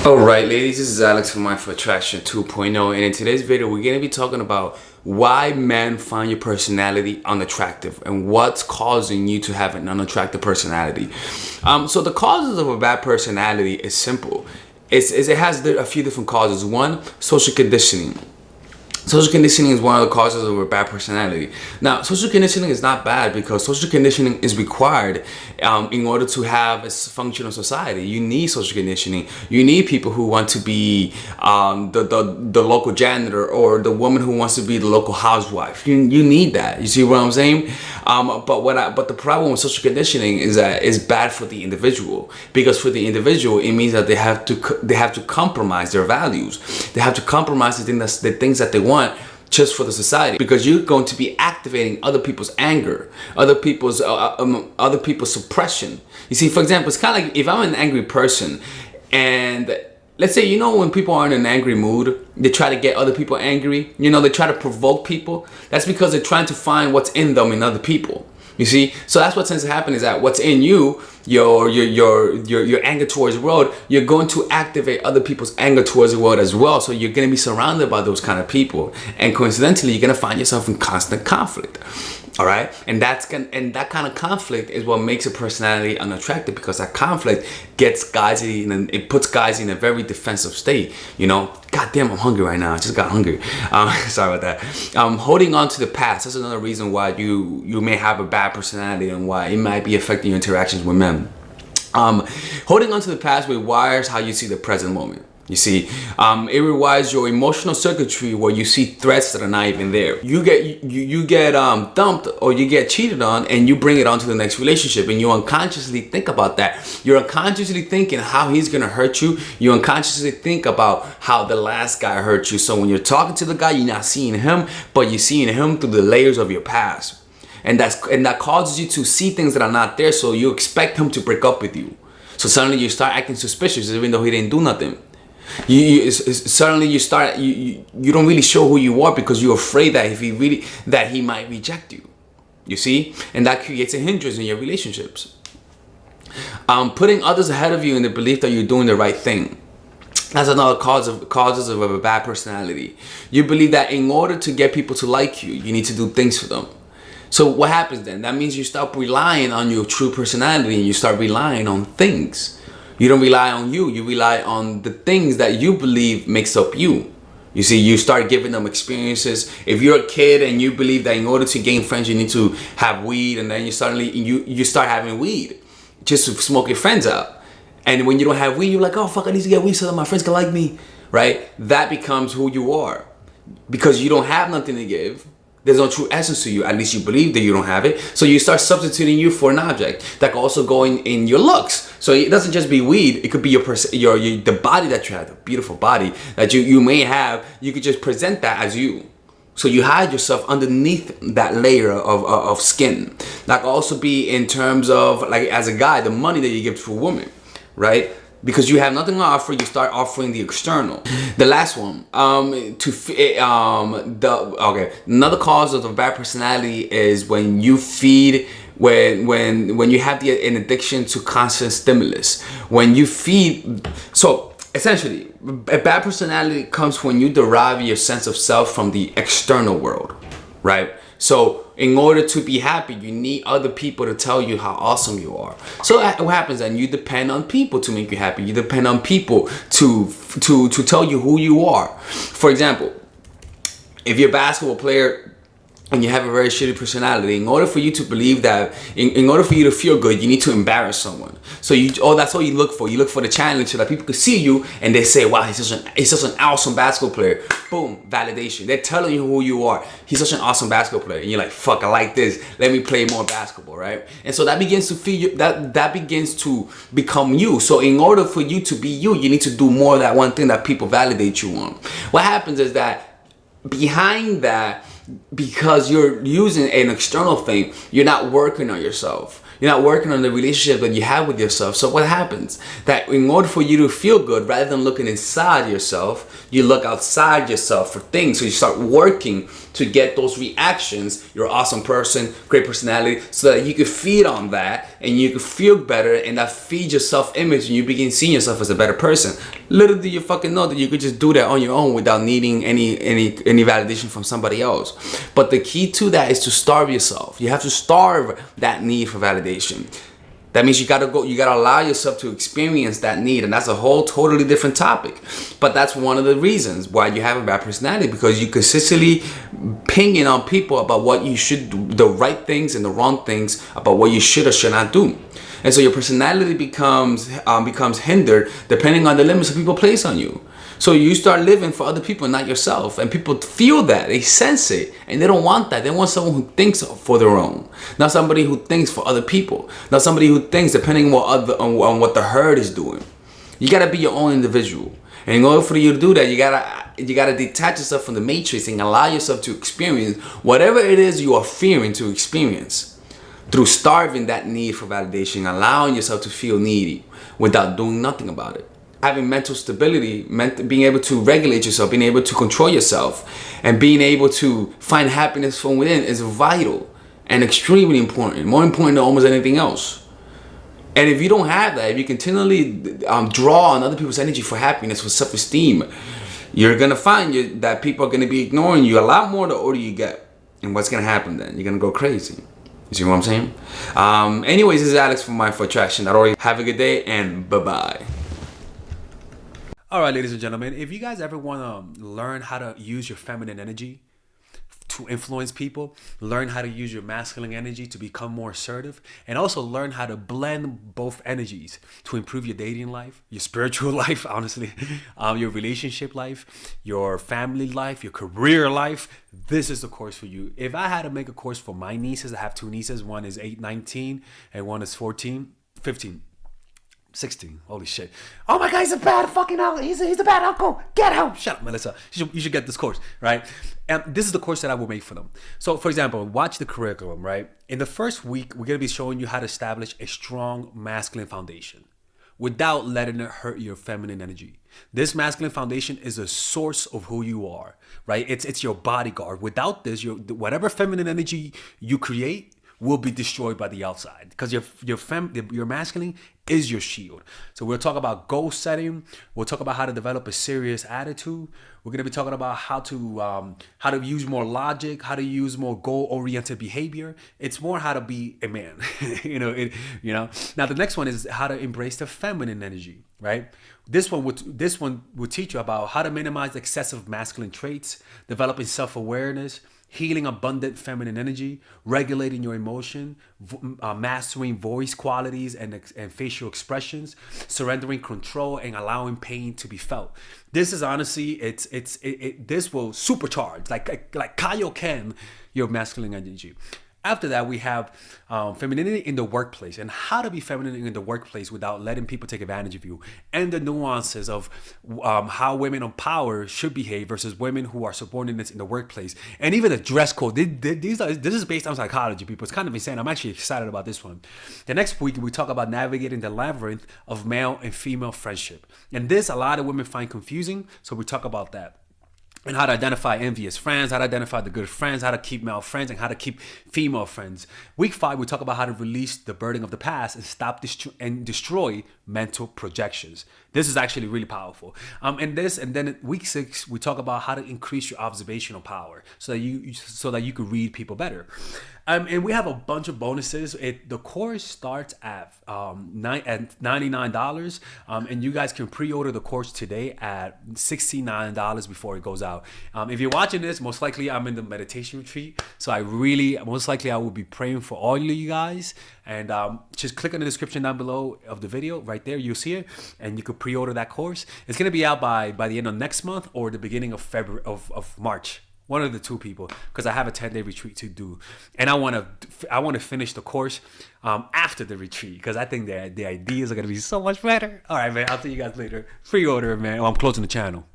Alright ladies, this is Alex from Mindful Attraction 2.0, and in today's video we're going to be talking about why men find your personality unattractive and what's causing you to have an unattractive personality. So the causes of a bad personality is simple. It has a few different causes. One, social conditioning. Social conditioning is one of the causes of a bad personality. Now, social conditioning is not bad because social conditioning is required in order to have a functional society. You need social conditioning. You need people who want to be the local janitor or the woman who wants to be the local housewife. You need that. You see what I'm saying? But the problem with social conditioning is that it's bad for the individual, because for the individual it means that they have to compromise their values. They have to compromise the things that they want just for the society, because you're going to be activating other people's anger, other people's suppression. You see, for example, it's kind of like if I'm an angry person, and let's say, when people are in an angry mood, they try to get other people angry. They try to provoke people. That's because they're trying to find what's in them in other people. You see, so that's what tends to happen, is that what's in you, your anger towards the world, you're going to activate other people's anger towards the world as well. So you're going to be surrounded by those kind of people, and coincidentally, you're going to find yourself in constant conflict. All right, and that kind of conflict is what makes a personality unattractive, because that conflict puts guys in a very defensive state. God damn, I'm hungry right now. I just got hungry. Sorry about that. Holding on to the past. That's another reason why you may have a bad personality and why it might be affecting your interactions with men. Holding on to the past rewires how you see the present moment. You see, it rewires your emotional circuitry where you see threats that are not even there. You get dumped or you get cheated on, and you bring it on to the next relationship, and you unconsciously think about that. You're unconsciously thinking how he's gonna hurt you. You unconsciously think about how the last guy hurt you. So when you're talking to the guy, you're not seeing him, but you're seeing him through the layers of your past, and that causes you to see things that are not there. So you expect him to break up with you. So suddenly you start acting suspicious, even though he didn't do nothing. Suddenly you don't really show who you are, because you're afraid that he might reject you. You see, and that creates a hindrance in your relationships. Putting others ahead of you in the belief that you're doing the right thing. That's another causes of a bad personality. You believe that in order to get people to like you, you need to do things for them. So what happens then? That means you stop relying on your true personality and you start relying on things. You don't rely on you rely on the things that you believe makes up you. You see, you start giving them experiences. If you're a kid and you believe that in order to gain friends you need to have weed, and then you start having weed just to smoke your friends out. And when you don't have weed, you're like, oh fuck, I need to get weed so that my friends can like me, right? That becomes who you are, because you don't have nothing to give. There's no true essence to you. At least you believe that you don't have it. So you start substituting you for an object that can also go in your looks. So it doesn't just be weed. It could be the body that you have, the beautiful body that you may have. You could just present that as you. So you hide yourself underneath that layer of skin. That could also be in terms of, like, as a guy, the money that you give to a woman, right? Because you have nothing to offer, you start offering the external. The last one, another cause of a bad personality is when you feed, when you have an addiction to constant stimulus. When you feed, so essentially, a bad personality comes when you derive your sense of self from the external world, right? So in order to be happy, you need other people to tell you how awesome you are. So what happens then? You depend on people to make you happy. You depend on people to tell you who you are. For example, if you're a basketball player and you have a very shitty personality, in order for you to believe that, in order for you to feel good, you need to embarrass someone. So that's all you look for. You look for the challenge so that people can see you and they say, wow, he's such an awesome basketball player. Boom, validation. They're telling you who you are. He's such an awesome basketball player. And you're like, fuck, I like this. Let me play more basketball, right? And so that begins to feed you, that begins to become you. So in order for you to be you, you need to do more of that one thing that people validate you on. What happens is that behind that, because you're using an external thing, you're not working on yourself. You're not working on the relationship that you have with yourself. So what happens? That in order for you to feel good, rather than looking inside yourself, you look outside yourself for things. So you start working to get those reactions. You're an awesome person, great personality, so that you can feed on that and you can feel better, and that feeds your self-image and you begin seeing yourself as a better person. Little do you fucking know that you could just do that on your own without needing any validation from somebody else. But the key to that is to starve yourself. You have to starve that need for validation. That means you gotta allow yourself to experience that need, and that's a whole totally different topic. But that's one of the reasons why you have a bad personality, because you consistently pinging on people about what you should do, the right things and the wrong things, about what you should or should not do. And so your personality becomes hindered depending on the limits that people place on you. So you start living for other people, not yourself. And people feel that, they sense it, and they don't want that. They want someone who thinks for their own, not somebody who thinks for other people, not somebody who thinks depending on what the herd is doing. You gotta be your own individual. And in order for you to do that, you gotta detach yourself from the matrix and allow yourself to experience whatever it is you are fearing to experience, through starving that need for validation, allowing yourself to feel needy without doing nothing about it. Having mental stability, being able to regulate yourself, being able to control yourself, and being able to find happiness from within is vital and extremely important, more important than almost anything else. And if you don't have that, if you continually draw on other people's energy for happiness, for self-esteem, you're gonna find that people are gonna be ignoring you a lot more the older you get. And what's gonna happen then? You're gonna go crazy. You see what I'm saying? Anyways, this is Alex from Mindful Attraction. Have a good day, and bye-bye. All right, ladies and gentlemen, if you guys ever want to learn how to use your feminine energy to influence people, learn how to use your masculine energy to become more assertive, and also learn how to blend both energies to improve your dating life, your spiritual life, honestly, your relationship life, your family life, your career life, this is the course for you. If I had to make a course for my nieces, I have two nieces. One is 19 and one is 15. 16. Holy shit. Oh my God, he's a bad fucking uncle. He's a bad uncle. Get him. Shut up, Melissa. You should get this course, right? And this is the course that I will make for them. So, for example, watch the curriculum, right? In the first week, we're going to be showing you how to establish a strong masculine foundation without letting it hurt your feminine energy. This masculine foundation is a source of who you are, right? It's your bodyguard. Without this, whatever feminine energy you create will be destroyed by the outside, because your masculine is your shield. So we'll talk about goal setting. We'll talk about how to develop a serious attitude. We're gonna be talking about how to use more logic, how to use more goal-oriented behavior. It's more how to be a man, Now the next one is how to embrace the feminine energy, right? This one will teach you about how to minimize excessive masculine traits, developing self-awareness, healing abundant feminine energy, regulating your emotion, mastering voice qualities and facial expressions, surrendering control, and allowing pain to be felt. This is honestly, this will supercharge, like Kaioken, your masculine energy. After that, we have femininity in the workplace, and how to be feminine in the workplace without letting people take advantage of you, and the nuances of how women on power should behave versus women who are subordinates in the workplace, and even the dress code. This is based on psychology, people. It's kind of insane. I'm actually excited about this one. The next week, we talk about navigating the labyrinth of male and female friendship, and this a lot of women find confusing, so we talk about that. And how to identify envious friends, how to identify the good friends, how to keep male friends, and how to keep female friends. Week 5, we talk about how to release the burden of the past and stop and destroy mental projections. This is actually really powerful. And then week 6, we talk about how to increase your observational power so that you can read people better. And we have a bunch of bonuses. The course starts at $99, and you guys can pre-order the course today at $69 before it goes out. If you're watching this, most likely I'm in the meditation retreat, so I will be praying for all of you guys. And just click on the description down below of the video. Right there, you'll see it, and you could pre-order that course. It's gonna be out by the end of next month or the beginning of February of March. One of the two, people, because I have a 10-day retreat to do, and I want to finish the course after the retreat, because I think the ideas are gonna be so much better. All right, man. I'll see you guys later. Pre-order, man. I'm closing the channel.